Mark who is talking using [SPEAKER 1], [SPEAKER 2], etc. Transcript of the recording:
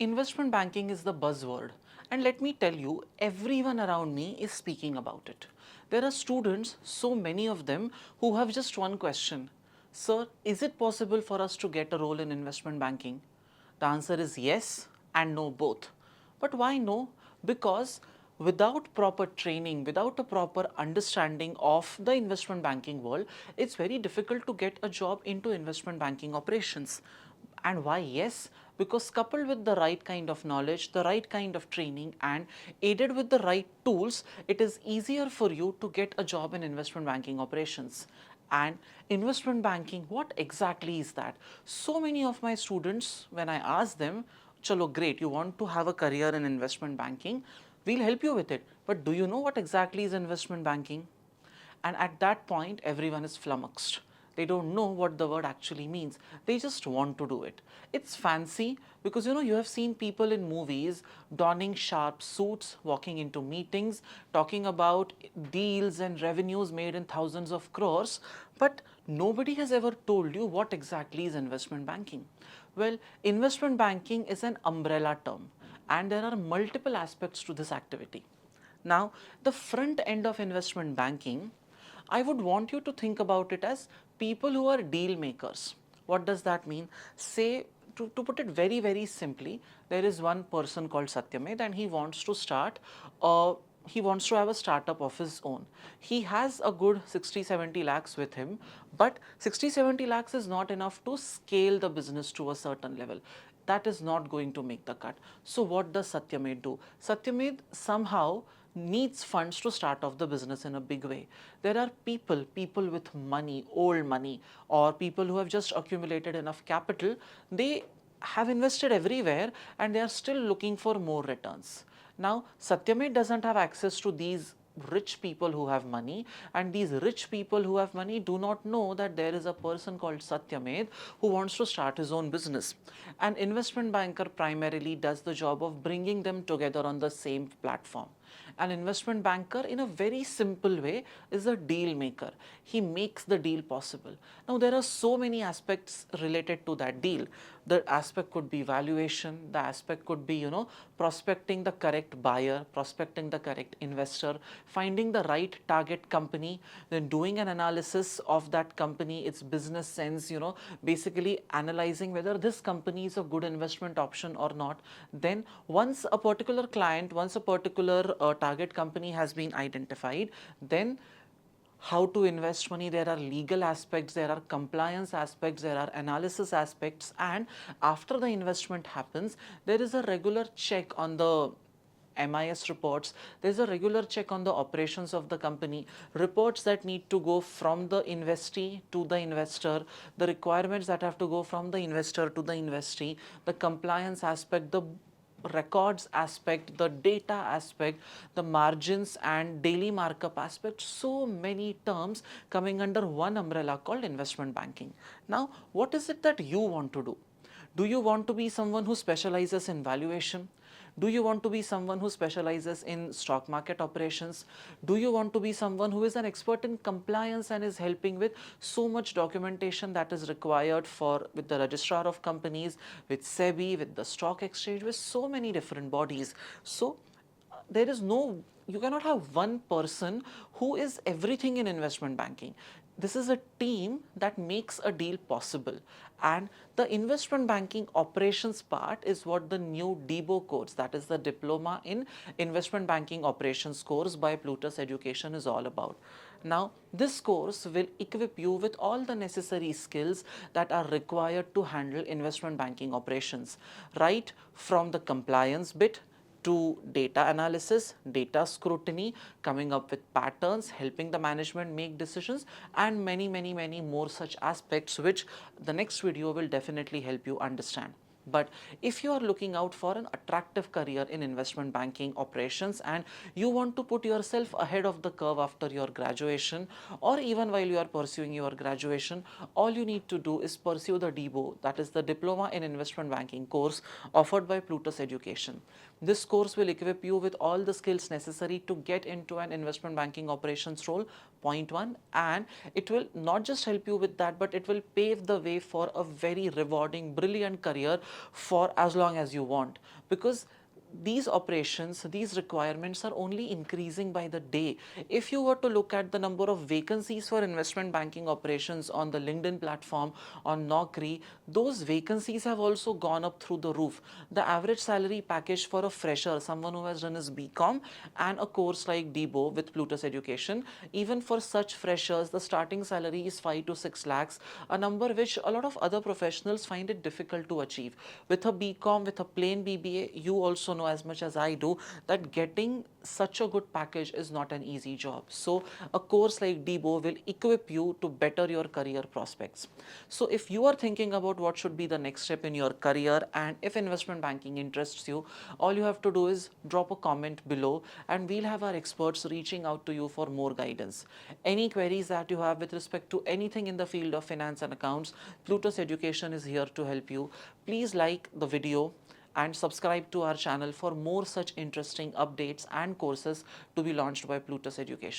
[SPEAKER 1] Investment banking is the buzzword, and let me tell you, everyone around me is speaking about it. There are students, so many of them, who have just one question: Sir, is it possible for us to get a role in investment banking? The answer is yes and no both. But why no? Because without proper training, without a proper understanding of the investment banking world, it's very difficult to get a job into investment banking operations. And why yes? Because coupled with the right kind of knowledge, the right kind of training, and aided with the right tools, it is easier for you to get a job in investment banking operations. And investment banking, what exactly is that? So many of my students, when I ask them, chalo great, you want to have a career in investment banking, we'll help you with it. But do you know what exactly is investment banking? And at that point, everyone is flummoxed. They don't know what the word actually means. They just want to do it. It's fancy because you have seen people in movies donning sharp suits, walking into meetings, talking about deals and revenues made in thousands of crores, but nobody has ever told you what exactly is investment banking. Well, investment banking is an umbrella term, and there are multiple aspects to this activity. Now, the front end of investment banking, I would want you to think about it as people who are deal makers. What does that mean? Say, to put it very, very simply, there is one person called Satyamedh and he wants to he wants to have a startup of his own. He has a good 60-70 lakhs with him, but 60-70 lakhs is not enough to scale the business to a certain level. That is not going to make the cut. So what does Satyamedh do? Satyamedh somehow needs funds to start off the business in a big way. There are people with money, old money, or people who have just accumulated enough capital. They have invested everywhere and they are still looking for more returns. Now, Satyamedh doesn't have access to these rich people who have money, and these rich people who have money do not know that there is a person called Satyamedh who wants to start his own business. An investment banker primarily does the job of bringing them together on the same platform. An investment banker, in a very simple way, is a deal maker. He makes the deal possible. Now, there are so many aspects related to that deal. The aspect could be valuation, the aspect could be, prospecting the correct buyer, prospecting the correct investor, finding the right target company, then doing an analysis of that company, its business sense, basically analyzing whether this company is a good investment option or not. Then once a particular client, once a particular target company has been identified, then how to invest money, there are legal aspects, there are compliance aspects, there are analysis aspects, and after the investment happens, there is a regular check on the MIS reports, there's a regular check on the operations of the company, reports that need to go from the investee to the investor, the requirements that have to go from the investor to the investee, the compliance aspect, the records aspect, the data aspect, the margins and daily markup aspect, so many terms coming under one umbrella called investment banking. Now, what is it that you want to do? Do you want to be someone who specializes in valuation? Do you want to be someone who specializes in stock market operations? Do you want to be someone who is an expert in compliance and is helping with so much documentation that is required for with the registrar of companies, with SEBI, with the stock exchange, with so many different bodies? So there is no, you cannot have one person who is everything in investment banking. This is a team that makes a deal possible, and the investment banking operations part is what the new DBO course, that is the diploma in investment banking operations course by Plutus Education, is all about. Now, this course will equip you with all the necessary skills that are required to handle investment banking operations, right from the compliance bit to data analysis, data scrutiny, coming up with patterns, helping the management make decisions, and many, many, many more such aspects, which the next video will definitely help you understand. But if you are looking out for an attractive career in investment banking operations and you want to put yourself ahead of the curve after your graduation, or even while you are pursuing your graduation, all you need to do is pursue the DBO, that is the Diploma in Investment Banking course offered by Plutus Education. This course will equip you with all the skills necessary to get into an investment banking operations role, point one, and it will not just help you with that, but it will pave the way for a very rewarding, brilliant career for as long as you want, because these operations, these requirements are only increasing by the day. If you were to look at the number of vacancies for investment banking operations on the LinkedIn platform, on Naukri, those vacancies have also gone up through the roof. The average salary package for a fresher, someone who has done his BCom and a course like DBO with Plutus Education, even for such freshers, the starting salary is 5 to 6 lakhs, a number which a lot of other professionals find it difficult to achieve. With a BCom, with a plain BBA, you also know as much as I do that getting such a good package is not an easy job. So a course like DBO will equip you to better your career prospects. So if you are thinking about what should be the next step in your career, and if investment banking interests you, all you have to do is drop a comment below and we'll have our experts reaching out to you for more guidance. Any queries that you have with respect to anything in the field of finance and accounts, Plutus Education is here to help you. Please like the video and subscribe to our channel for more such interesting updates and courses to be launched by Plutus Education.